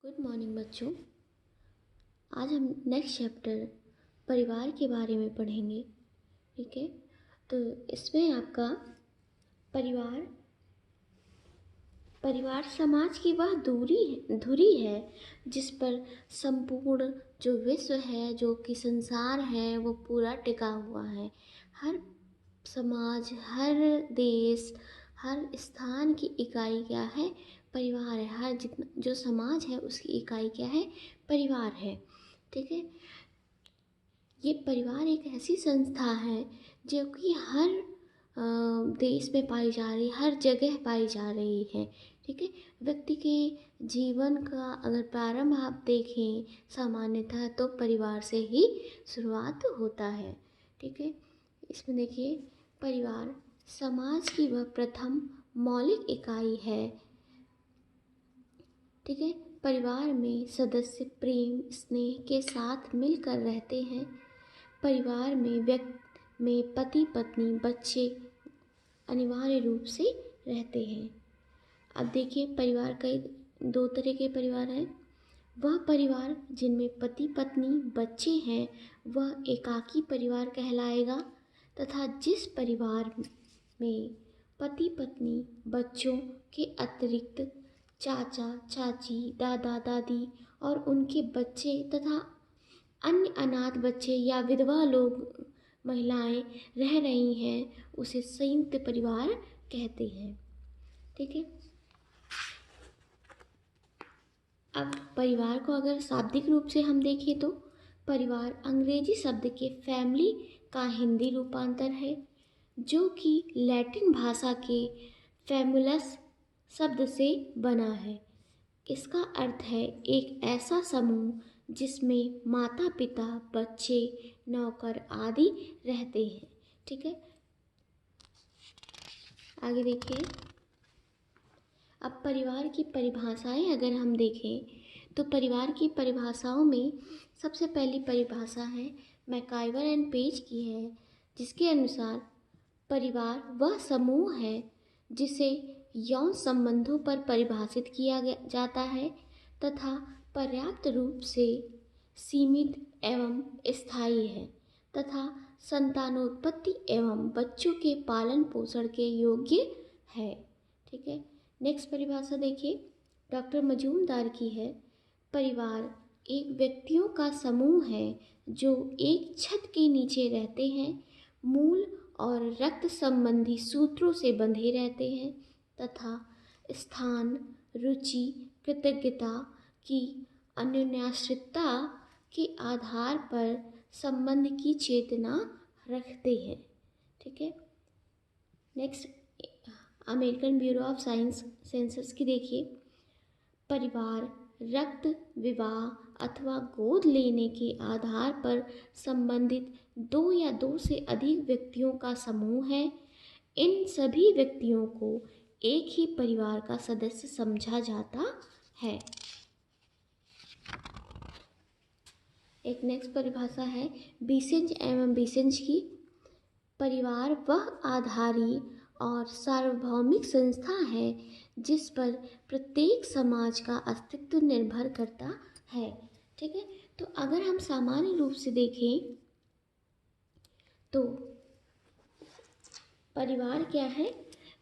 Good morning बच्चों। आज हम नेक्स्ट चैप्टर परिवार के बारे में पढ़ेंगे। ठीक है, तो इसमें आपका परिवार परिवार समाज की वह धुरी है जिस पर संपूर्ण जो विश्व है, जो कि संसार है, वो पूरा टिका हुआ है। हर समाज, हर देश, हर स्थान की इकाई क्या है? परिवार है। हर जितना जो समाज है उसकी इकाई क्या है? परिवार है। ठीक है, ये परिवार एक ऐसी संस्था है जो कि हर देश में पाई जा रही, हर जगह पाई जा रही है। ठीक है, व्यक्ति के जीवन का अगर प्रारंभ आप देखें सामान्यतः तो परिवार से ही शुरुआत होता है। ठीक है, इसमें देखिए, परिवार समाज की वह प्रथम मौलिक इकाई है। ठीक है, परिवार में सदस्य प्रेम स्नेह के साथ मिलकर रहते हैं। परिवार में पति पत्नी बच्चे अनिवार्य रूप से रहते हैं। अब देखिए, परिवार कई दो तरह के परिवार हैं। वह परिवार जिनमें पति पत्नी बच्चे हैं वह एकाकी परिवार कहलाएगा, तथा जिस परिवार में पति पत्नी बच्चों के अतिरिक्त चाचा चाची दादा दादी और उनके बच्चे तथा अन्य अनाथ बच्चे या विधवा लोग महिलाएं रह रही हैं उसे संयुक्त परिवार कहते हैं। ठीक है, अब परिवार को अगर शाब्दिक रूप से हम देखें तो परिवार अंग्रेजी शब्द के फैमिली का हिंदी रूपांतर है, जो कि लैटिन भाषा के फैमुलस शब्द से बना है। इसका अर्थ है एक ऐसा समूह जिसमें माता पिता बच्चे नौकर आदि रहते हैं। ठीक है, आगे देखिए, अब परिवार की परिभाषाएं अगर हम देखें तो परिवार की परिभाषाओं में सबसे पहली परिभाषा है मैकाइवर एंड पेज की है, जिसके अनुसार परिवार वह समूह है जिसे यौन संबंधों पर परिभाषित किया जाता है तथा पर्याप्त रूप से सीमित एवं स्थायी है तथा संतानोत्पत्ति एवं बच्चों के पालन पोषण के योग्य है। ठीक है, नेक्स्ट परिभाषा देखिए, डॉक्टर मजूमदार की है। परिवार एक व्यक्तियों का समूह है जो एक छत के नीचे रहते हैं, मूल और रक्त संबंधी सूत्रों से बंधे रहते हैं तथा स्थान, रुचि, कृतज्ञता की अन्योन्याश्रितता के आधार पर संबंध की चेतना रखते हैं। ठीक है, next American bureau of science census की देखिए, परिवार रक्त, विवाह अथवा गोद लेने के आधार पर संबंधित दो या दो से अधिक व्यक्तियों का समूह है। इन सभी व्यक्तियों को एक ही परिवार का सदस्य समझा जाता है। एक नेक्स्ट परिभाषा है बीसेंज एवं बीसेंज की। परिवार वह आधारी और सार्वभौमिक संस्था है जिस पर प्रत्येक समाज का अस्तित्व निर्भर करता है। ठीक है, तो अगर हम सामान्य रूप से देखें तो परिवार क्या है?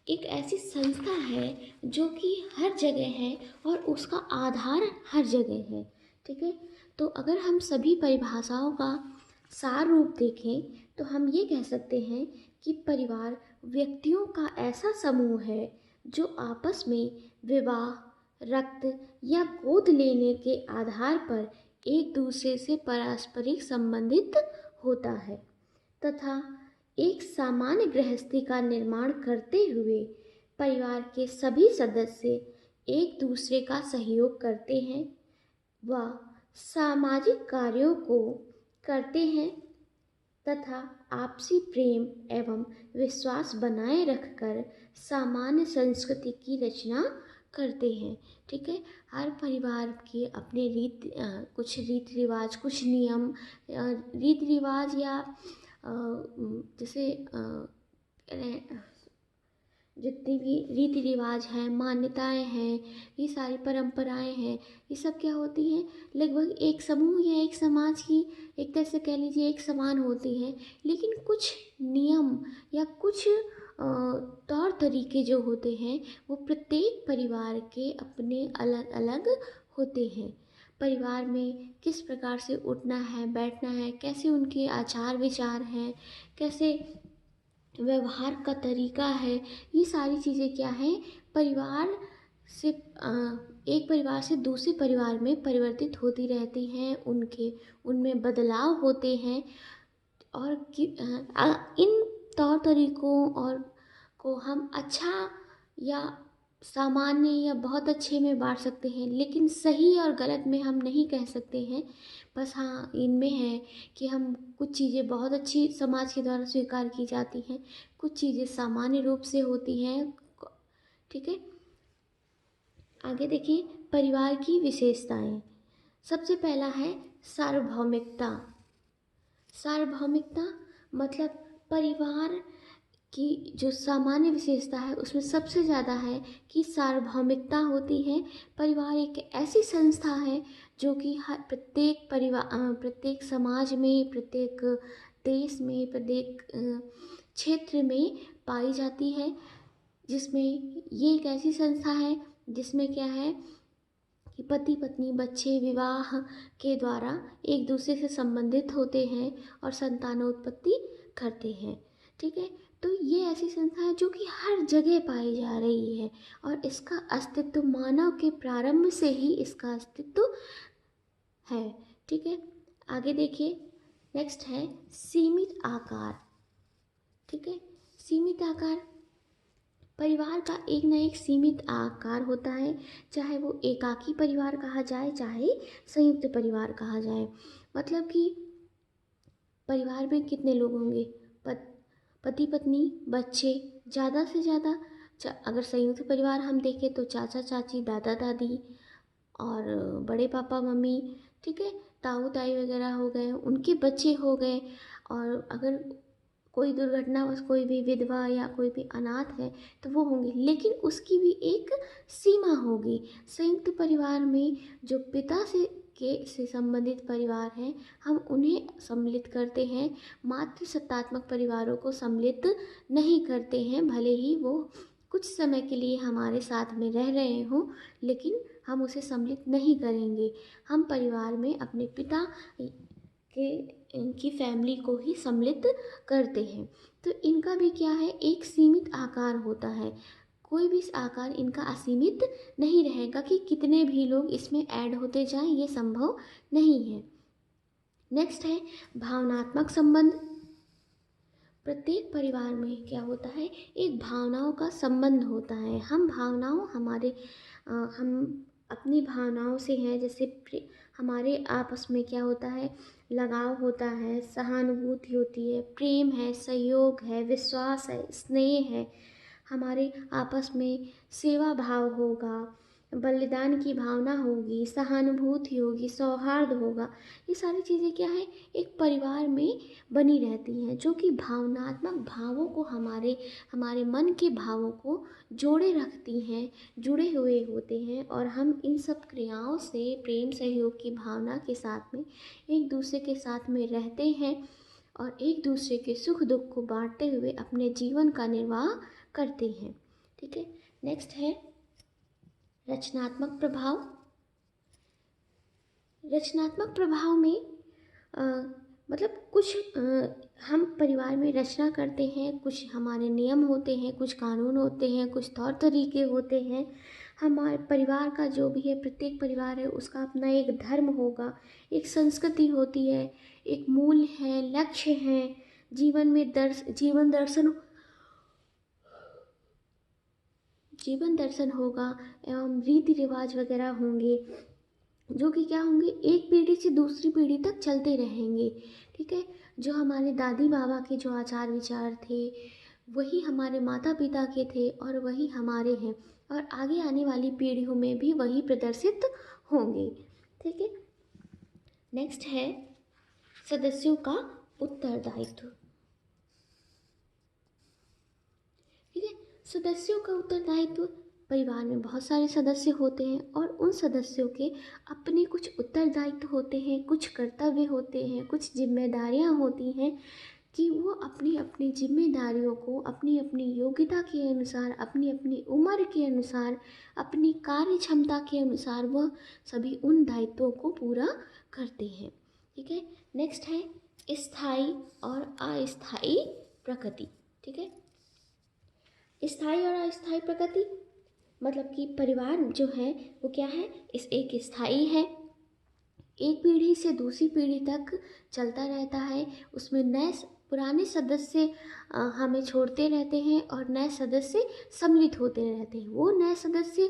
एक ऐसी संस्था है जो कि हर जगह है और उसका आधार हर जगह है। ठीक है, तो अगर हम सभी परिभाषाओं का सार रूप देखें तो हम ये कह सकते हैं कि परिवार व्यक्तियों का ऐसा समूह है जो आपस में विवाह, रक्त या गोद लेने के आधार पर एक दूसरे से पारस्परिक संबंधित होता है तथा एक सामान्य गृहस्थी का निर्माण करते हुए परिवार के सभी सदस्य एक दूसरे का सहयोग करते हैं व सामाजिक कार्यों को करते हैं तथा आपसी प्रेम एवं विश्वास बनाए रखकर सामान्य संस्कृति की रचना करते हैं। ठीक है, हर परिवार के अपने कुछ रीति रिवाज, कुछ नियम, रीति रिवाज या जैसे जितनी भी रीति रिवाज हैं, मान्यताएं हैं, ये सारी परंपराएं हैं, ये सब क्या होती हैं, लगभग एक समूह या एक समाज की एक तरह से कह लीजिए एक समान होती हैं। लेकिन कुछ नियम या कुछ तौर तरीके जो होते हैं वो प्रत्येक परिवार के अपने अलग अलग होते हैं। परिवार में किस प्रकार से उठना है, बैठना है, कैसे उनके आचार विचार हैं, कैसे व्यवहार का तरीका है, ये सारी चीज़ें क्या हैं, परिवार से एक परिवार से दूसरे परिवार में परिवर्तित होती रहती हैं, उनके उनमें बदलाव होते हैं। और इन तौर तरीकों और को हम अच्छा या सामान्य या बहुत अच्छे में बांट सकते हैं, लेकिन सही और गलत में हम नहीं कह सकते हैं। बस हाँ, इनमें है कि हम कुछ चीज़ें बहुत अच्छी समाज के द्वारा स्वीकार की जाती हैं, कुछ चीज़ें सामान्य रूप से होती हैं। ठीक है, आगे देखिए परिवार की विशेषताएं। सबसे पहला है सार्वभौमिकता। सार्वभौमिकता मतलब परिवार की जो सामान्य विशेषता है उसमें सबसे ज़्यादा है कि सार्वभौमिकता होती है। परिवार एक ऐसी संस्था है जो कि हर प्रत्येक परिवार प्रत्येक समाज में, प्रत्येक देश में, प्रत्येक क्षेत्र में पाई जाती है, जिसमें ये एक ऐसी संस्था है जिसमें क्या है कि पति पत्नी बच्चे विवाह के द्वारा एक दूसरे से संबंधित होते हैं और संतानोत्पत्ति करते हैं। ठीक है, तो ये ऐसी संस्था है जो कि हर जगह पाई जा रही है और इसका अस्तित्व मानव के प्रारंभ से ही इसका अस्तित्व है। ठीक है, आगे देखिए नेक्स्ट है सीमित आकार। ठीक है, सीमित आकार परिवार का एक न एक सीमित आकार होता है, चाहे वो एकाकी परिवार कहा जाए चाहे संयुक्त परिवार कहा जाए। मतलब कि परिवार में कितने लोग होंगे, पति पत्नी बच्चे, ज़्यादा से ज़्यादा अगर संयुक्त परिवार हम देखें तो चाचा चाची दादा दादी और बड़े पापा मम्मी, ठीक है, ताऊ ताई वगैरह हो गए, उनके बच्चे हो गए। और अगर कोई दुर्घटनावश कोई भी विधवा या कोई भी अनाथ है तो वो होंगे, लेकिन उसकी भी एक सीमा होगी। संयुक्त परिवार में जो पिता से संबंधित परिवार हैं हम उन्हें सम्मिलित करते हैं, मातृ सत्तात्मक परिवारों को सम्मिलित नहीं करते हैं। भले ही वो कुछ समय के लिए हमारे साथ में रह रहे हों, लेकिन हम उसे सम्मिलित नहीं करेंगे। हम परिवार में अपने पिता के इनकी फैमिली को ही सम्मिलित करते हैं। तो इनका भी क्या है, एक सीमित आकार होता है, कोई भी आकार इनका असीमित नहीं रहेगा कि कितने भी लोग इसमें ऐड होते जाएं, ये संभव नहीं है। नेक्स्ट है भावनात्मक संबंध। प्रत्येक परिवार में क्या होता है, एक भावनाओं का संबंध होता है। हम भावनाओं हम अपनी भावनाओं से हैं, जैसे हमारे आपस में क्या होता है, लगाव होता है, सहानुभूति होती है, प्रेम है, सहयोग है, विश्वास है, स्नेह है, हमारे आपस में सेवा भाव होगा, बलिदान की भावना होगी, सहानुभूति होगी, सौहार्द होगा। ये सारी चीज़ें क्या है, एक परिवार में बनी रहती हैं, जो कि भावनात्मक भावों को हमारे मन के भावों को जोड़े रखती हैं, जुड़े हुए होते हैं। और हम इन सब क्रियाओं से प्रेम सहयोग की भावना के साथ में एक दूसरे के साथ में रहते हैं और एक दूसरे के सुख दुख को बांटते हुए अपने जीवन का निर्वाह करते हैं। ठीक है, नेक्स्ट है रचनात्मक प्रभाव। रचनात्मक प्रभाव में मतलब कुछ हम परिवार में रचना करते हैं, कुछ हमारे नियम होते हैं, कुछ कानून होते हैं, कुछ तौर तरीके होते हैं। हमारे परिवार का जो भी है, प्रत्येक परिवार है उसका अपना एक धर्म होगा, एक संस्कृति होती है, एक मूल्य है, लक्ष्य है, जीवन में जीवन दर्शन होगा एवं रीति रिवाज वगैरह होंगे, जो कि क्या होंगे, एक पीढ़ी से दूसरी पीढ़ी तक चलते रहेंगे। ठीक है, जो हमारे दादी बाबा के जो आचार विचार थे वही हमारे माता पिता के थे और वही हमारे हैं, और आगे आने वाली पीढ़ियों में भी वही प्रदर्शित होंगे। ठीक है, नेक्स्ट है सदस्यों का उत्तरदायित्व। ठीक है, सदस्यों का उत्तरदायित्व, परिवार में बहुत सारे सदस्य होते हैं और उन सदस्यों के अपने कुछ उत्तरदायित्व होते हैं, कुछ कर्तव्य होते हैं, कुछ जिम्मेदारियां होती हैं कि वो अपनी अपनी जिम्मेदारियों को अपनी अपनी योग्यता के अनुसार, अपनी अपनी उम्र के अनुसार, अपनी कार्य क्षमता के अनुसार वह सभी उन दायित्वों को पूरा करते हैं। ठीक है, नेक्स्ट है स्थायी और अस्थायी प्रकृति। ठीक है, स्थायी और अस्थायी प्रकृति मतलब कि परिवार जो है वो क्या है, इस एक स्थायी है, एक पीढ़ी से दूसरी पीढ़ी तक चलता रहता है। उसमें पुराने सदस्य हमें छोड़ते रहते हैं और नए सदस्य सम्मिलित होते रहते हैं। वो नए सदस्य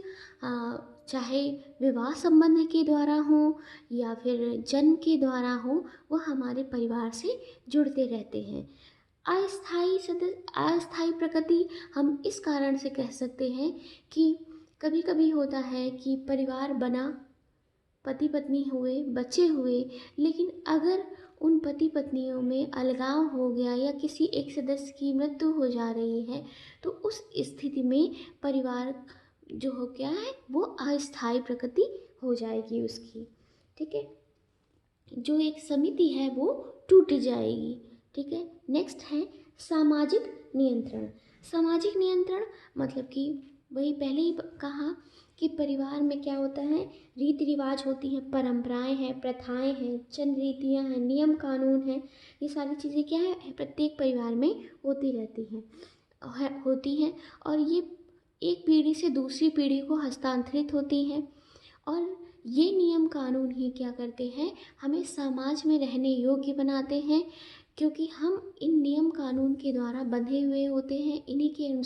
चाहे विवाह संबंध के द्वारा हो या फिर जन्म के द्वारा हो, वो हमारे परिवार से जुड़ते रहते हैं। अस्थायी प्रकृति हम इस कारण से कह सकते हैं कि कभी कभी होता है कि परिवार बना, पति पत्नी हुए, बच्चे हुए, लेकिन अगर उन पति पत्नियों में अलगाव हो गया या किसी एक सदस्य की मृत्यु हो जा रही है, तो उस स्थिति में परिवार जो हो क्या है वो अस्थायी प्रकृति हो जाएगी उसकी। ठीक है, जो एक समिति है वो टूट जाएगी। ठीक है, नेक्स्ट है सामाजिक नियंत्रण। सामाजिक नियंत्रण मतलब कि वही पहले ही कहा कि परिवार में क्या होता है, रीति रिवाज होती हैं, परंपराएं हैं, प्रथाएं हैं, चंद रीतियां हैं, नियम कानून हैं। ये सारी चीज़ें क्या है प्रत्येक परिवार में होती रहती हैं और ये एक पीढ़ी से दूसरी पीढ़ी को हस्तांतरित होती हैं। और ये नियम कानून ही क्या करते हैं, हमें समाज में रहने योग्य बनाते हैं, क्योंकि हम इन नियम कानून के द्वारा बंधे हुए होते हैं, इन्हीं के अनुसार